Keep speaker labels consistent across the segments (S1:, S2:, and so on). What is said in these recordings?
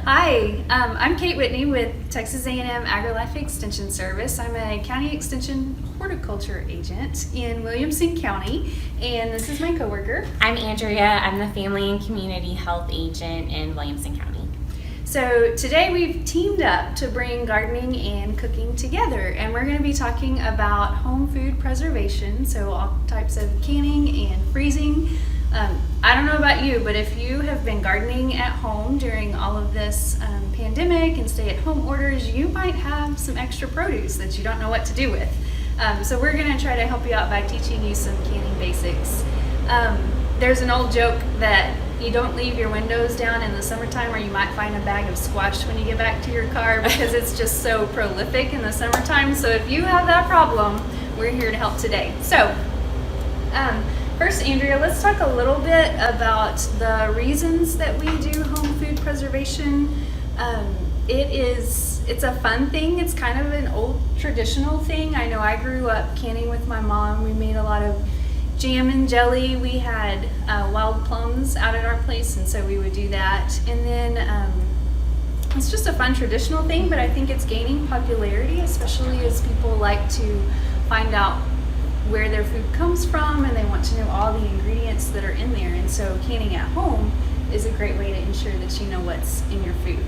S1: Hi, I'm Kate Whitney with Texas A&M AgriLife Extension Service. I'm a County Extension Horticulture Agent in Williamson County, and this is my coworker.
S2: I'm Andrea. I'm the Family and Community Health Agent in Williamson County.
S1: So today we've teamed up to bring gardening and cooking together, and we're going to be talking about home food preservation, so all types of canning and freezing. I don't know about you, but if you have been gardening at home during all of this pandemic and stay-at-home orders, you might have some extra produce that you don't know what to do with. So we're going to try to help you out by teaching you some canning basics. There's an old joke that you don't leave your windows down in the summertime, or you might find a bag of squash when you get back to your car because it's just so prolific in the summertime. So if you have that problem, we're here to help today. So first, Andrea, let's talk a little bit about the reasons that we do home food preservation. It's a fun thing. It's kind of an old traditional thing. I know I grew up canning with my mom. We made a lot of jam and jelly. We had wild plums out at our place, and so we would do that. And then it's just a fun traditional thing, but I think it's gaining popularity, especially as people like to find out where their food comes from, and they want to know all the ingredients that are in there. And so canning at home is a great way to ensure that you know what's in your food.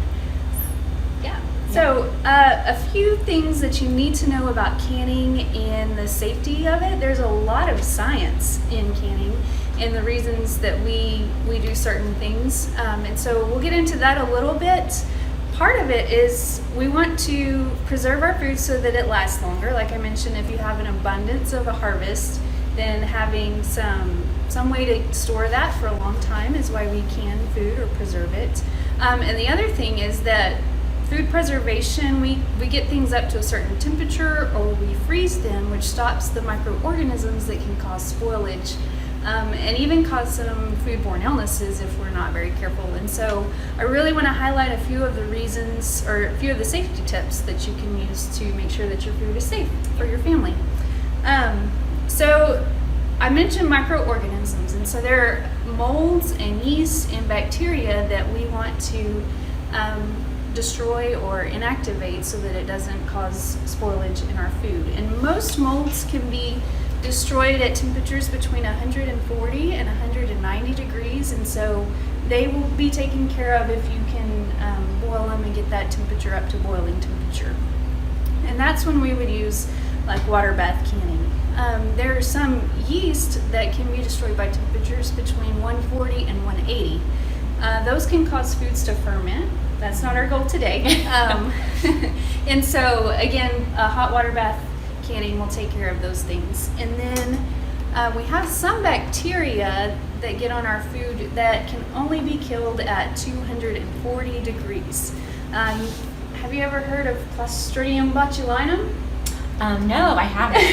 S1: Yeah. So a few things that you need to know about canning and the safety of it. There's a lot of science in canning and the reasons that we do certain things. And so we'll get into that a little bit. Part of it is we want to preserve our food so that it lasts longer. Like I mentioned, if you have an abundance of a harvest, then having some way to store that for a long time is why we can food or preserve it. And the other thing is that food preservation, we get things up to a certain temperature, or we freeze them, which stops the microorganisms that can cause spoilage. And even cause some foodborne illnesses if we're not very careful. And so I really want to highlight a few of the reasons, or a few of the safety tips that you can use to make sure that your food is safe for your family. So I mentioned microorganisms, and so there are molds and yeast and bacteria that we want to destroy or inactivate so that it doesn't cause spoilage in our food. And most molds can be destroyed at temperatures between 140 and 190 degrees, and so they will be taken care of if you can boil them and get that temperature up to boiling temperature. And that's when we would use like water bath canning. There are some yeast that can be destroyed by temperatures between 140 and 180. Those can cause foods to ferment. That's not our goal today. And so again, a hot water bath canning will take care of those things. And then we have some bacteria that get on our food that can only be killed at 240 degrees. Have you ever heard of Clostridium botulinum?
S2: No, I haven't.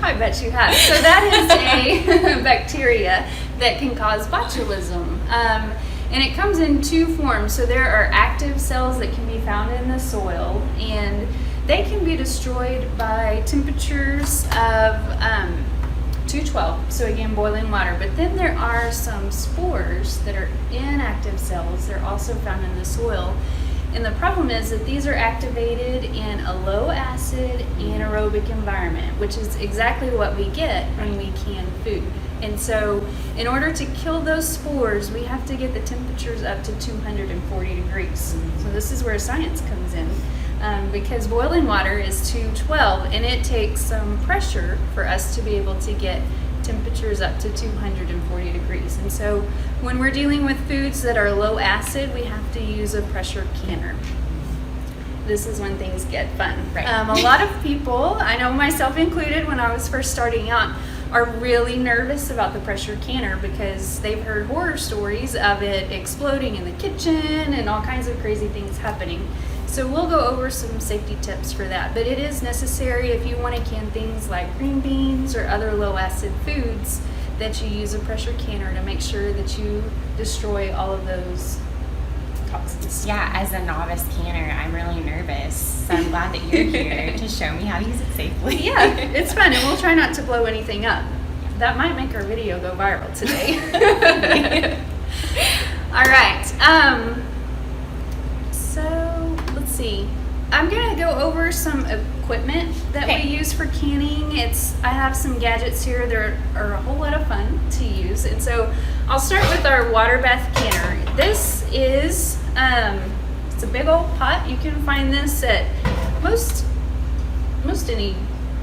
S1: I bet you have. So that is a bacteria that can cause botulism. And it comes in two forms. So there are active cells that can be found in the soil, and they can be destroyed by temperatures of 212, so again, boiling water. But then there are some spores that are inactive cells. They're also found in the soil. And the problem is that these are activated in a low acid anaerobic environment, which is exactly what we get when we can food. And so in order to kill those spores, we have to get the temperatures up to 240 degrees. So this is where science comes in. Because boiling water is 212, and it takes some pressure for us to be able to get temperatures up to 240 degrees. And so when we're dealing with foods that are low acid, we have to use a pressure canner. This is when things get fun.
S2: Right.
S1: A lot of people, I know myself included, when I was first starting out, are really nervous about the pressure canner because they've heard horror stories of it exploding in the kitchen and all kinds of crazy things happening. So we'll go over some safety tips for that, but it is necessary if you want to can things like green beans or other low acid foods that you use a pressure canner to make sure that you destroy all of those toxins.
S2: Yeah, as a novice canner, I'm really nervous, so I'm glad that you're here to show me how to use it safely.
S1: Yeah, it's fun, and we'll try not to blow anything up. That might make our video go viral today. All right. So let's see. I'm gonna go over some equipment that
S2: Okay.
S1: we use for canning. I have some gadgets here that are a whole lot of fun to use, and so I'll start with our water bath canner. This is it's a big old pot. You can find this at most any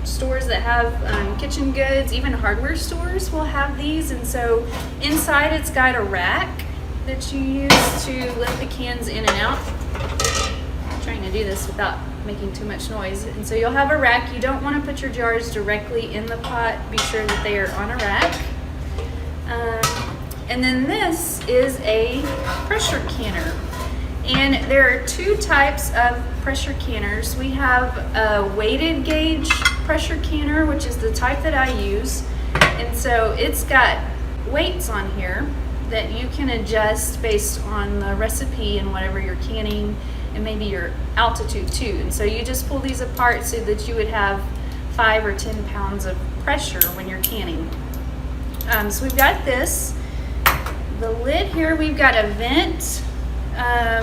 S1: stores that have kitchen goods, even hardware stores will have these. And so inside it's got a rack that you use to lift the cans in and out. I'm trying to do this without making too much noise. And so you'll have a rack. You don't want to put your jars directly in the pot. Be sure that they are on a rack. And then this is a pressure canner. And there are two types of pressure canners. We have a weighted gauge pressure canner, which is the type that I use. And so it's got weights on here that you can adjust based on the recipe and whatever you're canning, and maybe your altitude too. And so you just pull these apart so that you would have 5 or 10 pounds of pressure when you're canning. So we've got this. The lid here, we've got a vent.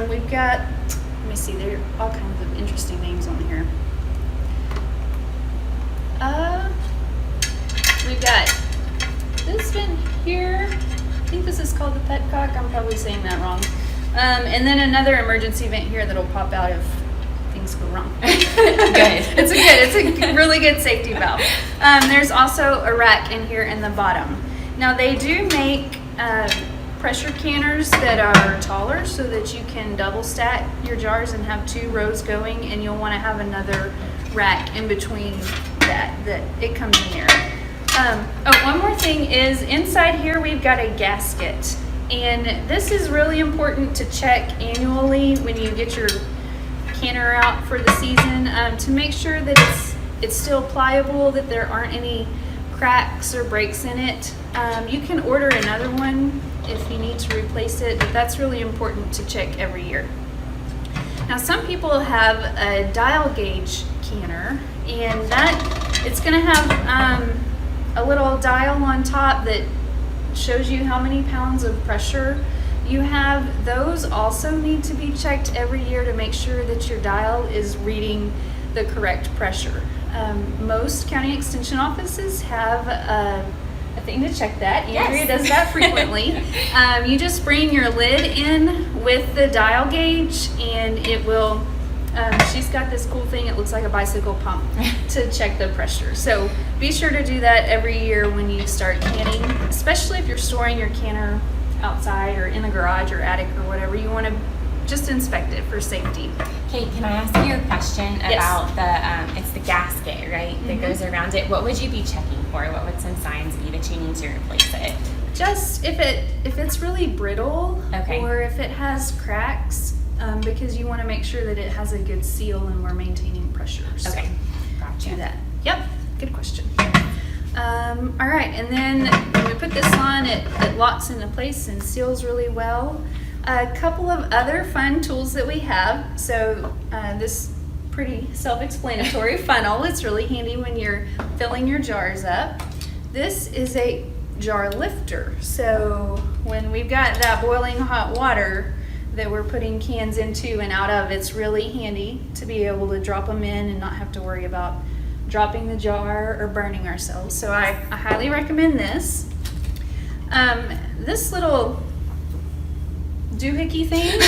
S1: We've got, let me see, there are all kinds of interesting names on here. We've got this vent here. I think this is called the petcock. I'm probably saying that wrong. And then another emergency vent here that'll pop out if things go wrong.
S2: Good.
S1: It's a really good safety valve. There's also a rack in here in the bottom. Now they do make pressure canners that are taller so that you can double stack your jars and have 2 rows going, and you'll want to have another rack in between that it comes in there. One more thing is inside here we've got a gasket, and this is really important to check annually when you get your canner out for the season, to make sure that it's still pliable, that there aren't any cracks or breaks in it. You can order another one if you need to replace it, but that's really important to check every year. Now some people have a dial gauge canner, and that it's going to have a little dial on top that shows you how many pounds of pressure you have. Those also need to be checked every year to make sure that your dial is reading the correct pressure. Most county extension offices have a thing to check that. Andrea does that frequently. You just bring your lid in with the dial gauge, and it will, she's got this cool thing, it looks like a bicycle pump, to check the pressure. So be sure to do that every year when you start canning, especially if you're storing your canner outside or in the garage or attic or whatever. You want to just inspect it for safety.
S2: Okay, can I ask you a question about it's the gasket, right, that goes around it? What would you be checking for? What would some signs be that you need to replace it?
S1: Just if it's really brittle, or if it has cracks, because you want to make sure that it has a good seal and we're maintaining pressure. So
S2: Okay, gotcha.
S1: do that. Yep, good question. All right, and then when we put this on, it locks into place and seals really well. A couple of other fun tools that we have. So this pretty self-explanatory funnel. It's really handy when you're filling your jars up. This is a jar lifter. So when we've got that boiling hot water that we're putting cans into and out of, it's really handy to be able to drop them in and not have to worry about dropping the jar or burning ourselves. So I highly recommend this. This little doohickey thing,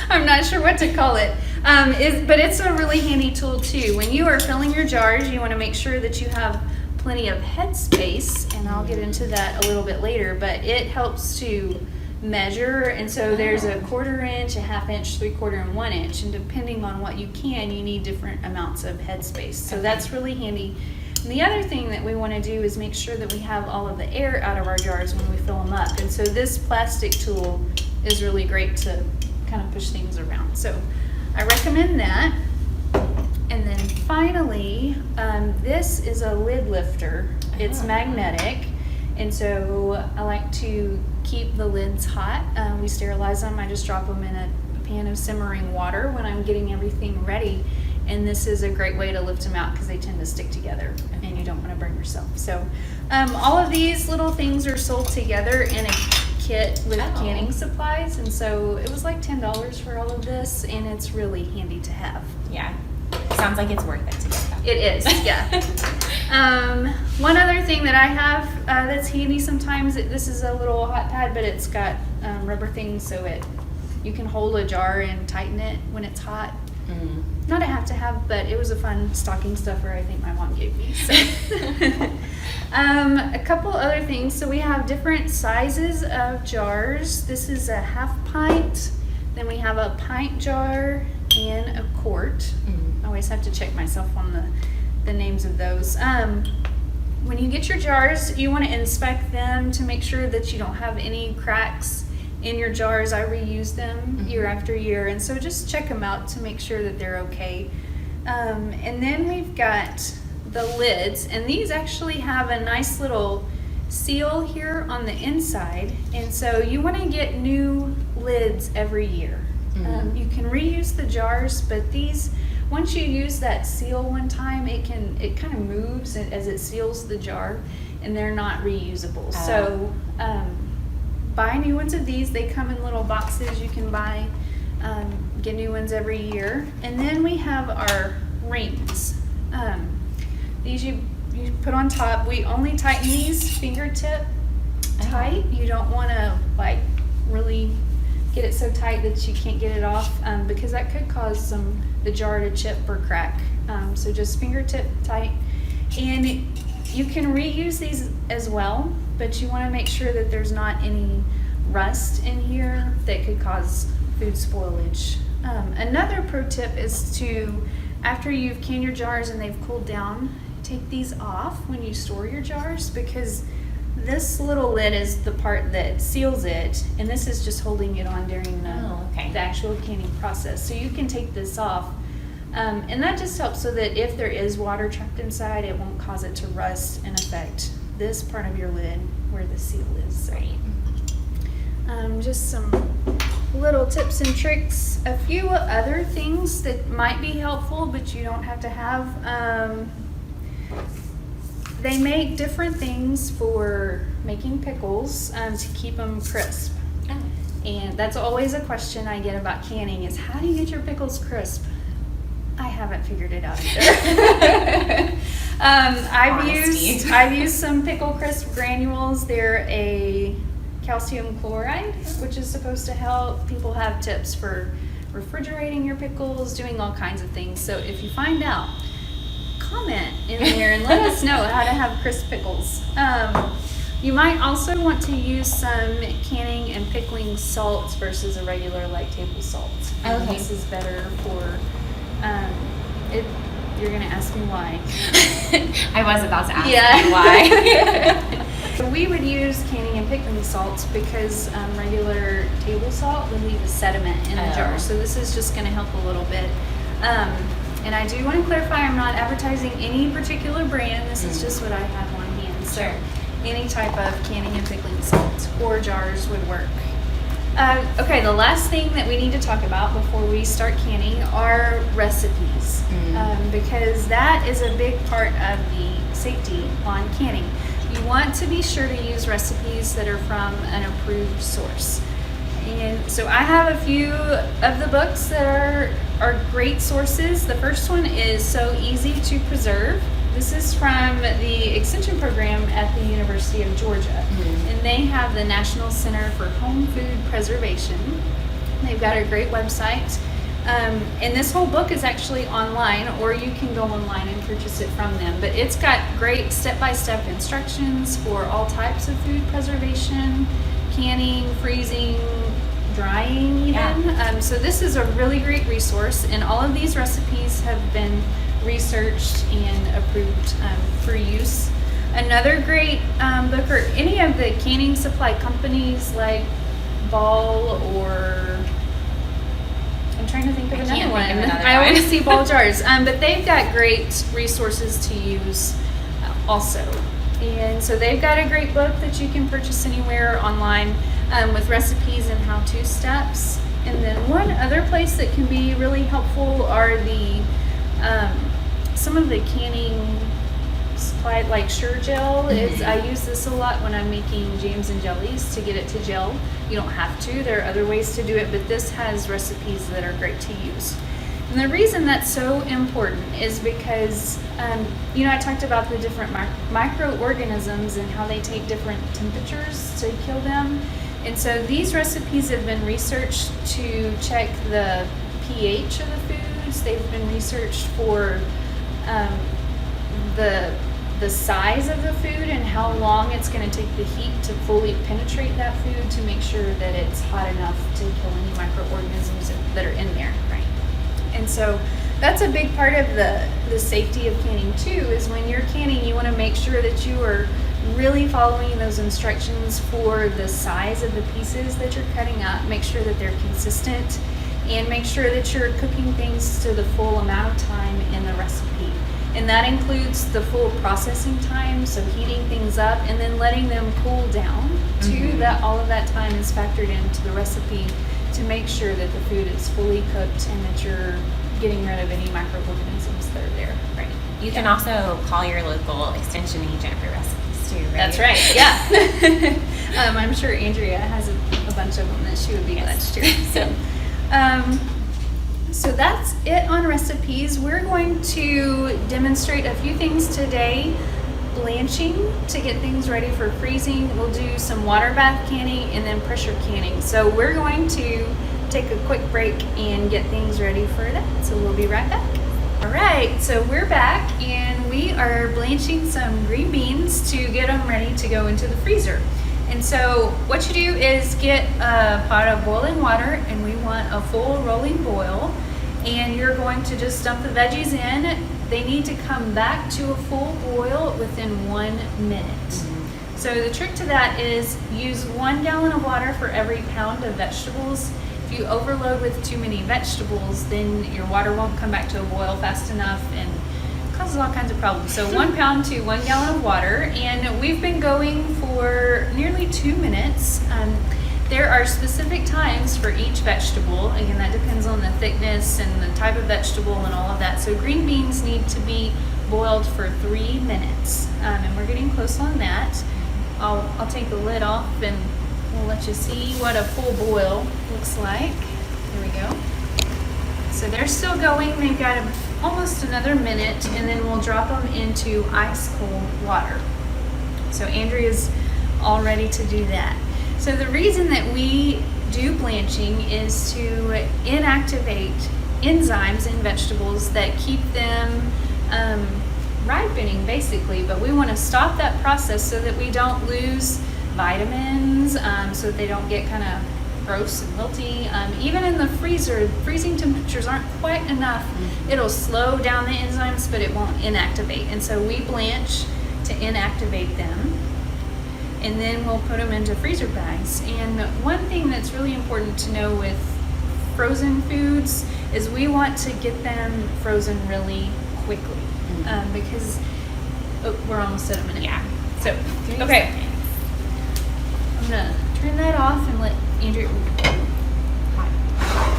S1: I'm not sure what to call it, but it's a really handy tool too. When you are filling your jars, you want to make sure that you have plenty of head space, and I'll get into that a little bit later, but it helps to measure, and so there's a 1/4 inch, a 1/2 inch, 3/4, and 1 inch, and depending on what you can, you need different amounts of head space. So that's really handy. And the other thing that we want to do is make sure that we have all of the air out of our jars when we fill them up. And so this plastic tool is really great to kind of push things around. So I recommend that. And then finally, this is a lid lifter. It's magnetic. And so I like to keep the lids hot. We sterilize them. I just drop them in a pan of simmering water when I'm getting everything ready. And this is a great way to lift them out because they tend to stick together and you don't want to burn yourself. So all of these little things are sold together in a kit with
S2: Oh.
S1: canning supplies, and so it was like $10 for all of this, and it's really handy to have.
S2: Yeah. Sounds like it's worth it to get that.
S1: It is, yeah. One other thing that I have that's handy sometimes, this is a little hot pad, but it's got rubber things so you can hold a jar and tighten it when it's hot. Not a have to have, but it was a fun stocking stuffer I think my mom gave me. So. A couple other things. So we have different sizes of jars. This is a half pint. Then we have a pint jar and a quart. I always have to check myself on the names of those. When you get your jars, you want to inspect them to make sure that you don't have any cracks in your jars. I reuse them year after year, and so just check them out to make sure that they're okay. And then we've got the lids, and these actually have a nice little seal here on the inside, and so you want to get new lids every year. You can reuse the jars, but these, once you use that seal one time, it kind of moves as it seals the jar, and they're not reusable. So buy new ones of these. They come in little boxes you can buy, get new ones every year. And then we have our rings. These you put on top. We only tighten these fingertip tight. You don't want to like really get it so tight that you can't get it off, because that could cause the jar to chip or crack. So just fingertip tight. And you can reuse these as well, but you want to make sure that there's not any rust in here that could cause food spoilage. Another pro tip is to, after you've canned your jars and they've cooled down, take these off when you store your jars, because this little lid is the part that seals it, and this is just holding it on during the actual canning process. So you can take this off, and that just helps so that if there is water trapped inside, it won't cause it to rust and affect this part of your lid where the seal is.
S2: Right.
S1: Just some little tips and tricks. A few other things that might be helpful, but you don't have to have. They make different things for making pickles to keep them crisp. And that's always a question I get about canning is, how do you get your pickles crisp? I haven't figured it out either. I've used some pickle crisp granules. They're a calcium chloride, which is supposed to help. People have tips for refrigerating your pickles, doing all kinds of things. So if you find out, comment in there and let us know how to have crisp pickles. You might also want to use some canning and pickling salts versus a regular like table salt.
S2: Okay.
S1: This is better for it. You're gonna ask me why.
S2: I was about to ask you why.
S1: So we would use canning and pickling salts because regular table salt would leave a sediment in the jar. So this is just going to help a little bit. And I do want to clarify, I'm not advertising any particular brand. This is just what I have on hand. So any type of canning and pickling salt or jars would work. Okay, the last thing that we need to talk about before we start canning are recipes, because that is a big part of the safety on canning. You want to be sure to use recipes that are from an approved source. And so I have a few of the books that are great sources. The first one is So Easy to Preserve. This is from the extension program at the University of Georgia. And they have the National Center for Home Food Preservation. They've got a great website. And this whole book is actually online, or you can go online and purchase it from them. But it's got great step-by-step instructions for all types of food preservation, canning, freezing, drying even. So this is a really great resource, and all of these recipes have been researched and approved for use. Another great book, or any of the canning supply companies like Ball, or I'm trying to think of another one. I always see Ball jars, but they've got great resources to use also. And so they've got a great book that you can purchase anywhere online with recipes and how-to steps. And then one other place that can be really helpful are the some of the canning supplied, like Sure Gel is, I use this a lot when I'm making jams and jellies to get it to gel. You don't have to, there are other ways to do it, but this has recipes that are great to use. And the reason that's so important is because, I talked about the different microorganisms and how they take different temperatures to kill them. And so these recipes have been researched to check the pH of the foods. They've been researched for the size of the food and how long it's going to take the heat to fully penetrate that food to make sure that it's hot enough to kill any microorganisms that are in there.
S2: Right.
S1: And so that's a big part of the safety of canning too, is when you're canning, you want to make sure that you are really following those instructions for the size of the pieces that you're cutting up. Make sure that they're consistent and make sure that you're cooking things to the full amount of time in the recipe. And that includes the full processing time, so heating things up and then letting them cool down too. That all of that time is factored into the recipe to make sure that the food is fully cooked and that you're getting rid of any microorganisms that are there.
S2: Right. You can also call your local extension agent for recipes too, right?
S1: That's right, yeah. I'm sure Andrea has a bunch of them that she would be glad to share. So that's it on recipes. We're going to demonstrate a few things today. Blanching to get things ready for freezing. We'll do some water bath canning and then pressure canning. So we're going to take a quick break and get things ready for that. So we'll be right back. All right, so we're back and we are blanching some green beans to get them ready to go into the freezer. And so what you do is get a pot of boiling water, and we want a full rolling boil, and you're going to just dump the veggies in. They need to come back to a full boil within 1 minute. So the trick to that is use 1 gallon of water for every pound of vegetables. If you overload with too many vegetables, then your water won't come back to a boil fast enough and causes all kinds of problems. So 1 pound to 1 gallon of water, and we've been going for nearly 2 minutes. There are specific times for each vegetable. Again, that depends on the thickness and the type of vegetable and all of that. So green beans need to be boiled for 3 minutes, and we're getting close on that. I'll take the lid off and we'll let you see what a full boil looks like. Here we go. So they're still going. They've got almost another minute, and then we'll drop them into ice cold water. So Andrea's all ready to do that. So the reason that we do blanching is to inactivate enzymes in vegetables that keep them ripening, basically. But we want to stop that process so that we don't lose vitamins, so that they don't get kind of gross and wilty. Even in the freezer, freezing temperatures aren't quite enough. It'll slow down the enzymes, but it won't inactivate. And so we blanch to inactivate them. And then we'll put them into freezer bags. And one thing that's really important to know with frozen foods is we want to get them frozen really quickly, because we're almost at a minute.
S2: Yeah.
S1: So, okay. I'm gonna turn that off and let Andrea, there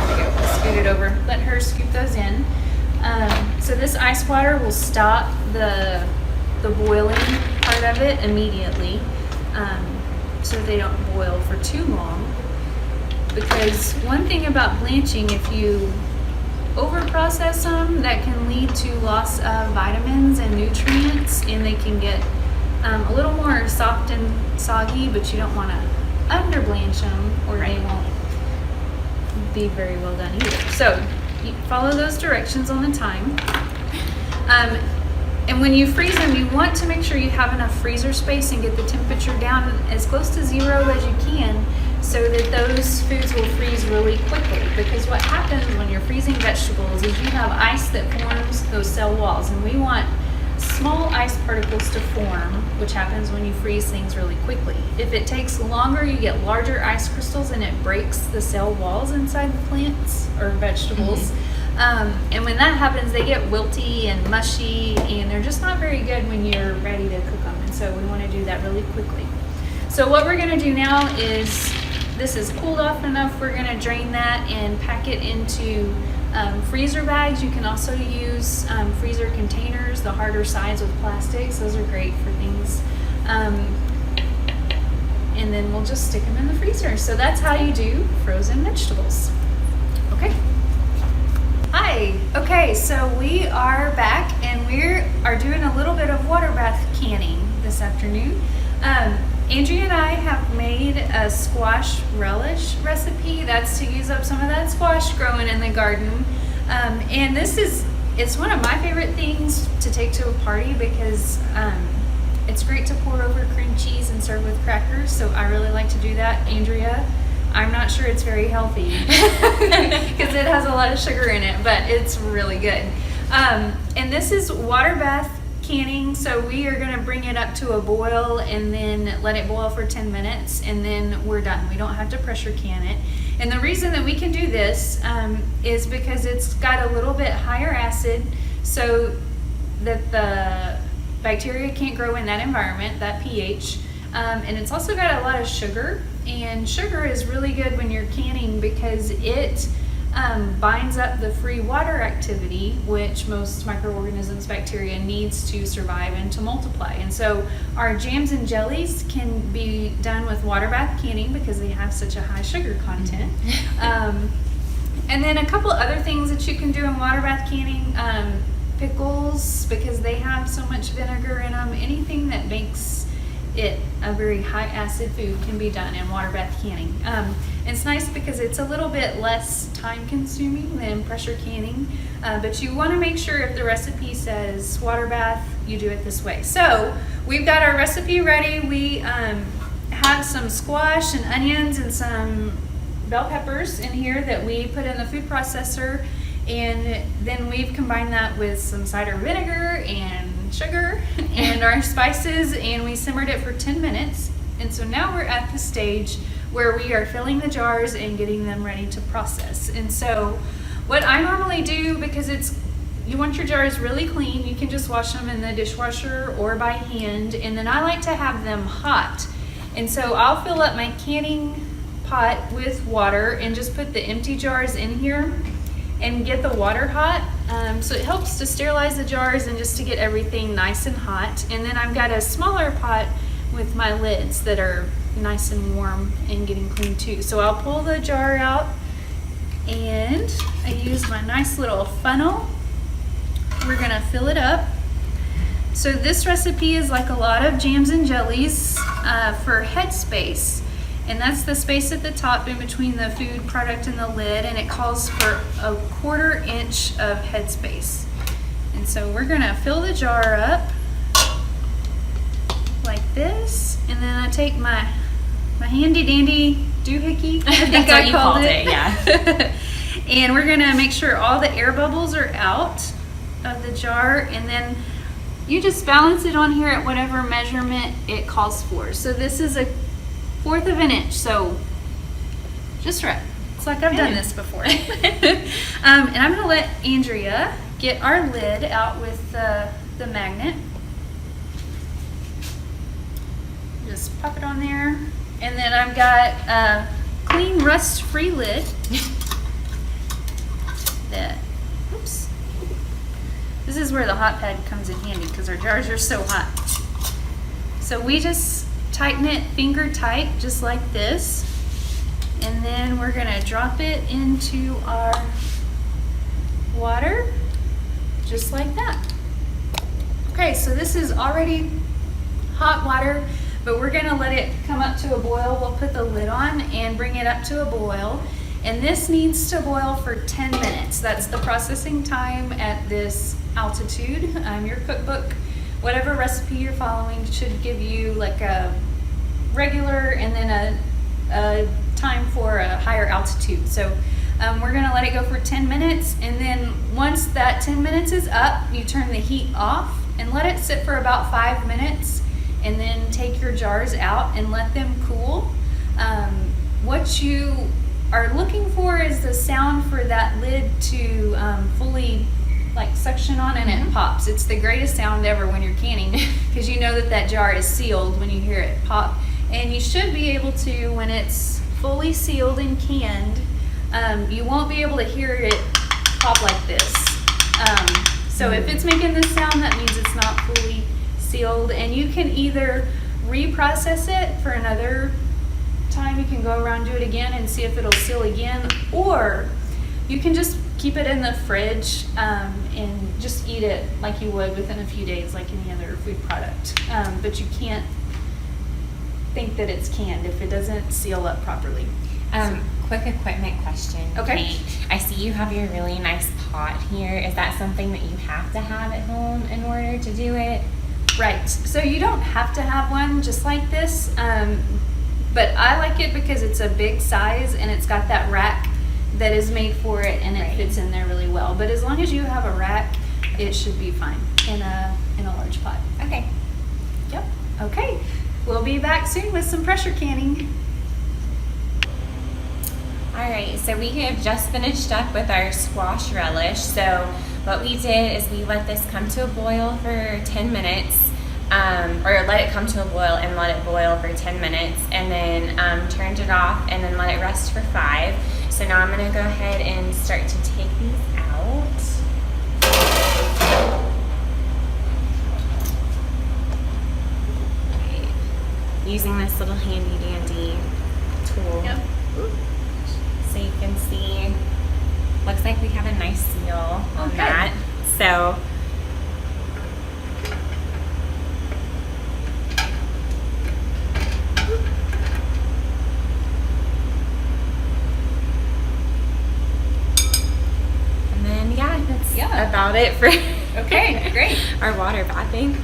S1: we go, we'll scoot it over. Let her scoop those in. So this ice water will stop the boiling part of it immediately, so they don't boil for too long. Because one thing about blanching, if you over-process them, that can lead to loss of vitamins and nutrients, and they can get a little more soft and soggy, but you don't want to under-blanch them or they won't be very well done either. So you follow those directions on the time. And when you freeze them, you want to make sure you have enough freezer space and get the temperature down as close to 0 as you can, so that those foods will freeze really quickly. Because what happens when you're freezing vegetables is you have ice that forms those cell walls, and we want small ice particles to form, which happens when you freeze things really quickly. If it takes longer, you get larger ice crystals and it breaks the cell walls inside the plants or vegetables. And when that happens, they get wilty and mushy, and they're just not very good when you're ready to cook them. And so we want to do that really quickly. So what we're going to do now is, this is cooled off enough, we're going to drain that and pack it into Freezer bags, you can also use freezer containers, the harder sides with plastics. Those are great for things. And then we'll just stick them in the freezer. So that's how you do frozen vegetables. Okay. Hi. Okay, so we are back and we are doing a little bit of water bath canning this afternoon. Andrea and I have made a squash relish recipe. That's to use up some of that squash growing in the garden. And it's one of my favorite things to take to a party because it's great to pour over cream cheese and serve with crackers. So I really like to do that. Andrea, I'm not sure it's very healthy because it has a lot of sugar in it, but it's really good. And this is water bath canning, so we are going to bring it up to a boil and then let it boil for 10 minutes and then we're done. We don't have to pressure can it. And the reason that we can do this is because it's got a little bit higher acid so that the bacteria can't grow in that environment, that pH. And it's also got a lot of sugar, and sugar is really good when you're canning because it binds up the free water activity, which most microorganisms, bacteria, needs to survive and to multiply. And so our jams and jellies can be done with water bath canning because they have such a high sugar content. And then a couple other things that you can do in water bath canning, pickles, because they have so much vinegar in them. Anything that makes it a very high acid food can be done in water bath canning. It's nice because it's a little bit less time consuming than pressure canning, but you want to make sure if the recipe says water bath, you do it this way. So we've got our recipe ready. We have some squash and onions and some bell peppers in here that we put in the food processor, and then we've combined that with some cider vinegar and sugar and our spices, and we simmered it for 10 minutes. And so now we're at the stage where we are filling the jars and getting them ready to process. And so what I normally do, because you want your jars really clean, you can just wash them in the dishwasher or by hand, and then I like to have them hot. And so I'll fill up my canning pot with water and just put the empty jars in here and get the water hot. So it helps to sterilize the jars and just to get everything nice and hot. And then I've got a smaller pot with my lids that are nice and warm and getting clean too. So I'll pull the jar out and I use my nice little funnel. We're gonna fill it up. So this recipe is like a lot of jams and jellies for headspace. And that's the space at the top in between the food product and the lid, and it calls for a 1/4 inch of headspace. And so we're gonna fill the jar up like this, and then I take my handy dandy doohickey, I think I called it,
S2: yeah.
S1: And we're gonna make sure all the air bubbles are out of the jar, and then you just balance it on here at whatever measurement it calls for. So this is a 1/4 of an inch, so just right. It's like I've done this before. And I'm gonna let Andrea get our lid out with the magnet. Just pop it on there. And then I've got a clean rust-free lid that, oops. This is where the hot pad comes in handy because our jars are so hot. So we just tighten it finger tight, just like this. And then we're gonna drop it into our water, just like that. Okay, so this is already hot water, but we're gonna let it come up to a boil. We'll put the lid on and bring it up to a boil. And this needs to boil for 10 minutes. That's the processing time at this altitude. Your cookbook, whatever recipe you're following, should give you like a regular and then a time for a higher altitude. So we're gonna let it go for 10 minutes, and then once that 10 minutes is up, you turn the heat off and let it sit for about 5 minutes, and then take your jars out and let them cool. What you are looking for is the sound for that lid to fully like suction on and it pops. It's the greatest sound ever when you're canning because you know that that jar is sealed when you hear it pop. And you should be able to, when it's fully sealed and canned, you won't be able to hear it pop like this. So if it's making this sound, that means it's not fully sealed. And you can either reprocess it for another time. You can go around, do it again, and see if it'll seal again. Or you can just keep it in the fridge and just eat it like you would within a few days, like any other food product. But you can't think that it's canned if it doesn't seal up properly.
S2: Quick equipment question.
S1: Okay.
S2: Kate. I see you have your really nice pot here. Is that something that you have to have at home in order to do it?
S1: Right. So you don't have to have one just like this, but I like it because it's a big size and it's got that rack that is made for it, and it fits in there really well. But as long as you have a rack, it should be fine in a large pot.
S2: Okay.
S1: Yep. Okay. We'll be back soon with some pressure canning.
S2: All right, so we have just finished up with our squash relish. So what we did is we let this come to a boil for 10 minutes, or let it come to a boil and let it boil for 10 minutes, and then turned it off and then let it rest for 5. So now I'm gonna go ahead and start to take these out. Right. Using this little handy dandy tool.
S1: Yep.
S2: So you can see, looks like we have a nice seal on that. So and then that's about it for
S1: Okay, great.
S2: our water bathing.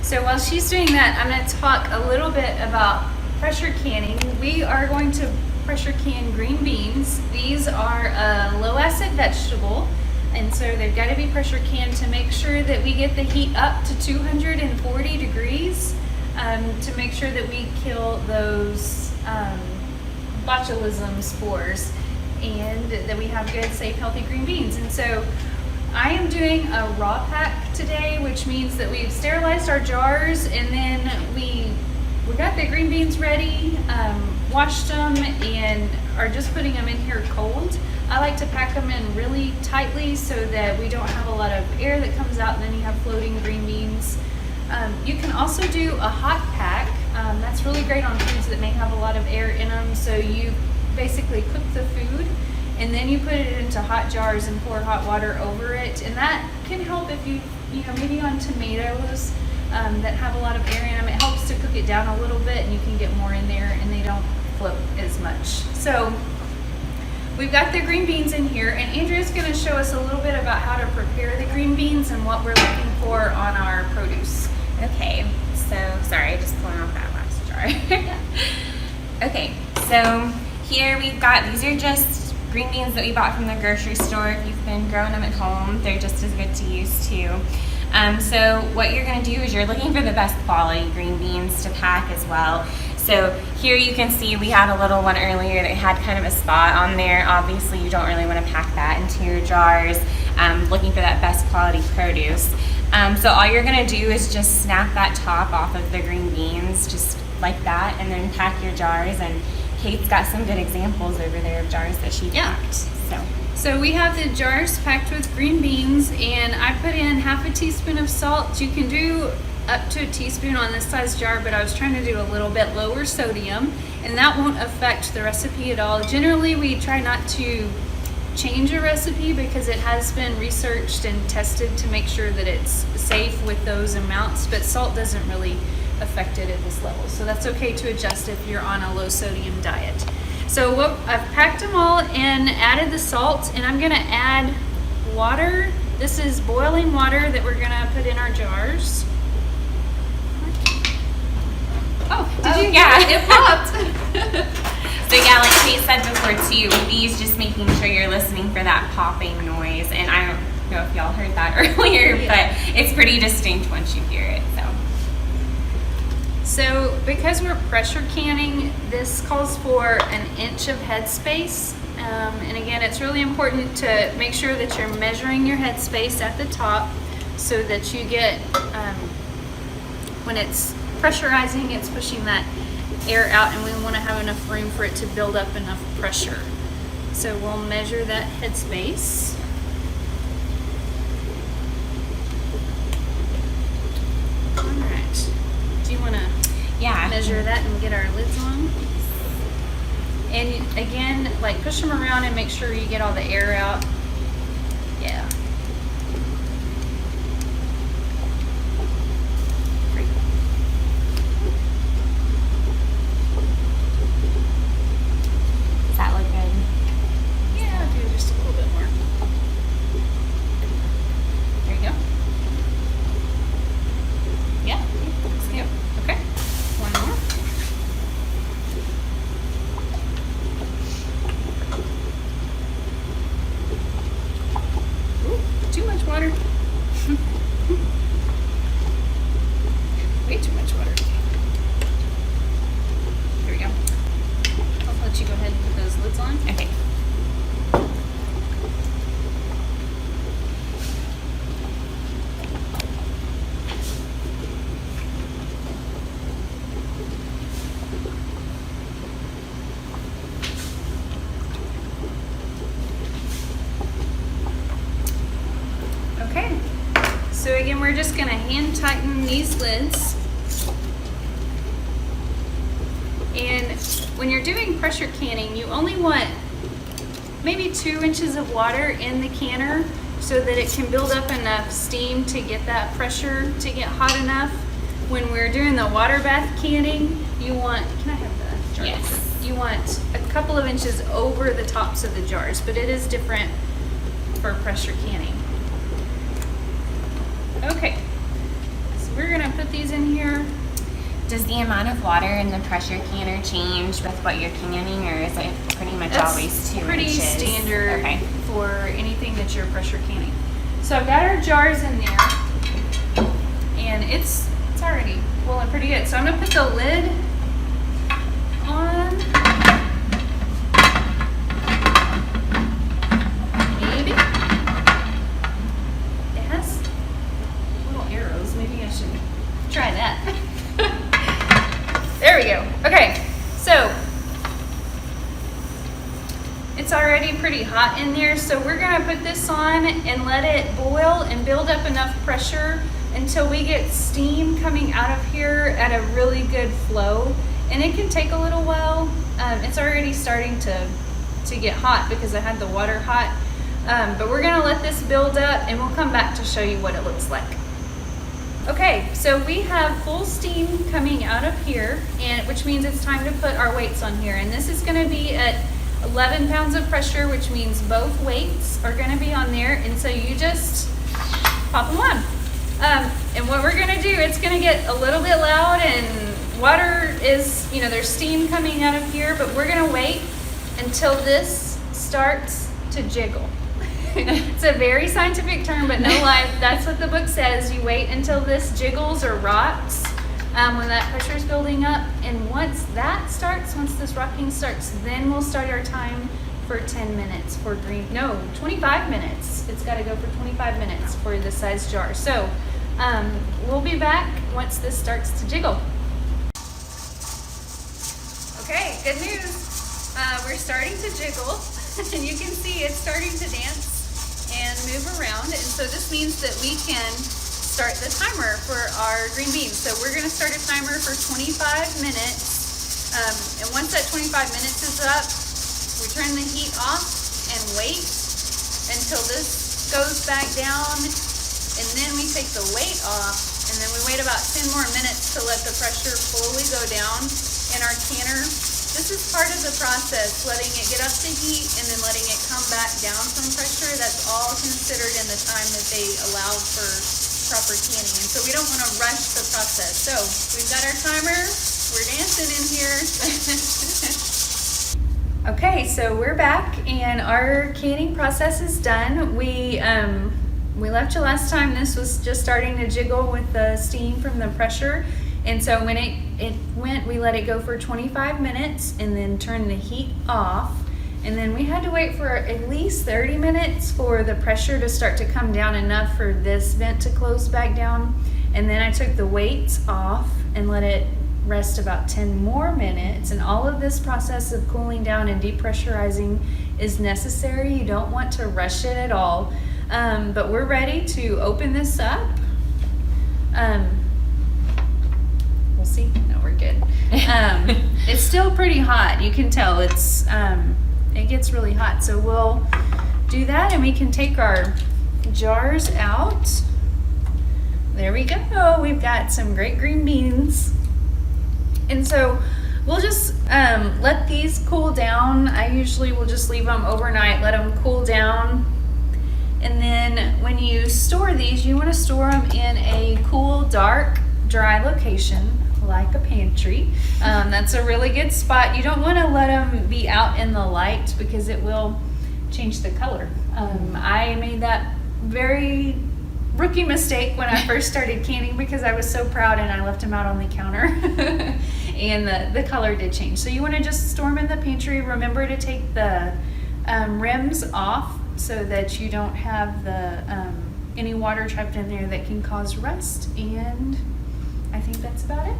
S1: So while she's doing that, I'm going to talk a little bit about pressure canning. We are going to pressure can green beans. These are a low acid vegetable, and so they've got to be pressure canned to make sure that we get the heat up to 240 degrees to make sure that we kill those botulism spores and that we have good, safe, healthy green beans. And so I am doing a raw pack today, which means that we've sterilized our jars, and then we got the green beans ready, washed them, and are just putting them in here cold. I like to pack them in really tightly so that we don't have a lot of air that comes out and then you have floating green beans. You can also do a hot pack. That's really great on foods that may have a lot of air in them. So you basically cook the food and then you put it into hot jars and pour hot water over it. And that can help if you maybe on tomatoes that have a lot of air in them. It helps to cook it down a little bit and you can get more in there and they don't float as much. So we've got the green beans in here, and Andrea's going to show us a little bit about how to prepare the green beans and what we're looking for on our produce.
S2: Okay, so sorry, just pulling off that last jar. Okay, so here we've got, these are just green beans that we bought from the grocery store. If you've been growing them at home, they're just as good to use too. So what you're going to do is you're looking for the best quality green beans to pack as well. So here you can see we had a little one earlier that had kind of a spot on there. Obviously you don't really want to pack that into your jars, looking for that best quality produce. So all you're going to do is just snap that top off of the green beans just like that, and then pack your jars. And Kate's got some good examples over there of jars that she packed.
S1: So we have the jars packed with green beans, and I put in half a teaspoon of salt. You can do up to a teaspoon on this size jar, but I was trying to do a little bit lower sodium, and that won't affect the recipe at all. Generally, we try not to change a recipe because it has been researched and tested to make sure that it's safe with those amounts, but salt doesn't really affect it at this level. So that's okay to adjust if you're on a low sodium diet. So I've packed them all and added the salt, and I'm gonna add water. This is boiling water that we're gonna put in our jars. Oh, did you?
S2: Yeah,
S1: it popped.
S2: So yeah, like Kate said before too, with these, just making sure you're listening for that popping noise. And I don't know if y'all heard that earlier, but it's pretty distinct once you hear it.
S1: So because we're pressure canning, this calls for 1 inch of headspace. And again, it's really important to make sure that you're measuring your headspace at the top so that you get, when it's pressurizing, it's pushing that air out, and we want to have enough room for it to build up enough pressure. So we'll measure that headspace. Do you want to measure that and get our lids on? And again, like push them around and make sure you get all the air out. Yeah. Great.
S2: Does that look good?
S1: Yeah, I'll do just a little bit more. There you go. Yeah. Yep. Okay. One more. Ooh, too much water. Way too much water. There we go. I'll let you go ahead and put those lids on.
S2: Okay.
S1: Okay, so again, we're just gonna hand tighten these lids. And when you're doing pressure canning, you only want maybe 2 inches of water in the canner so that it can build up enough steam to get that pressure to get hot enough. When we're doing the water bath canning, you want, can I have the jar?
S2: Yes.
S1: You want a couple of inches over the tops of the jars, but it is different for pressure canning. Okay, so we're gonna put these in here.
S2: Does the amount of water in the pressure canner change with what you're canning, or is it pretty much
S1: That's
S2: always 2
S1: pretty
S2: inches?
S1: standard
S2: Okay.
S1: for anything that you're pressure canning. So I've got our jars in there, and it's already boiling pretty good. So I'm gonna put the lid on. Maybe. It has little arrows. Maybe I should try that. There we go. Okay, so it's already pretty hot in there, so we're gonna put this on and let it boil and build up enough pressure until we get steam coming out of here at a really good flow. And it can take a little while. It's already starting to get hot because I had the water hot. But we're gonna let this build up and we'll come back to show you what it looks like. Okay, so we have full steam coming out of here, and which means it's time to put our weights on here. And this is gonna be at 11 pounds of pressure, which means both weights are gonna be on there. And so you just pop them on. And what we're gonna do, it's gonna get a little bit loud and water is, you know, there's steam coming out of here, but we're gonna wait until this starts to jiggle. It's a very scientific term, but no lie, that's what the book says. You wait until this jiggles or rocks when that pressure is building up. And once that starts, once this rocking starts, then we'll start our time for 10 minutes for 25 minutes. It's got to go for 25 minutes for the size jar. So we'll be back once this starts to jiggle. Okay, good news. We're starting to jiggle, and you can see it's starting to dance and move around, and so this means that we can start the timer for our green beans. So we're going to start a timer for 25 minutes, and once that 25 minutes is up, we turn the heat off and wait until this goes back down, and then we take the weight off, and then we wait about 10 more minutes to let the pressure fully go down in our canner. This is part of the process, letting it get up to heat and then letting it come back down from pressure. That's all considered in the time that they allow for proper canning. And so we don't want to rush the process. So we've got our timer, we're dancing in here. Okay, so we're back and our canning process is done. We left you last time, this was just starting to jiggle with the steam from the pressure. And so when it went, we let it go for 25 minutes and then turn the heat off. And then we had to wait for at least 30 minutes for the pressure to start to come down enough for this vent to close back down. And then I took the weights off and let it rest about 10 more minutes. And all of this process of cooling down and depressurizing is necessary. You don't want to rush it at all. But we're ready to open this up. We'll see. No, we're good. It's still pretty hot. You can tell it's it gets really hot. So we'll do that, and we can take our jars out. There we go. We've got some great green beans. And so we'll just let these cool down. I usually will just leave them overnight, let them cool down. And then when you store these, you want to store them in a cool, dark, dry location, like a pantry. That's a really good spot. You don't want to let them be out in the light because it will change the color. I made that very rookie mistake when I first started canning because I was so proud and I left them out on the counter and the color did change. So you want to just store them in the pantry. Remember to take the rims off so that you don't have the any water trapped in there that can cause rust. And I think that's about it.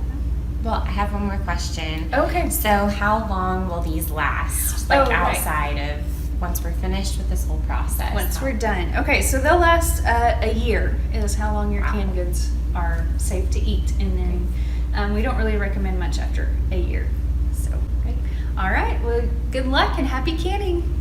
S2: Well, I have one more question.
S1: Okay.
S2: So how long will these last, like
S1: right.
S2: outside of once we're finished with this whole process?
S1: Once we're done. Okay, so they'll last a year is how long your canned goods are safe to eat. And then we don't really recommend much after a year. So, okay. All right, well, good luck and happy canning.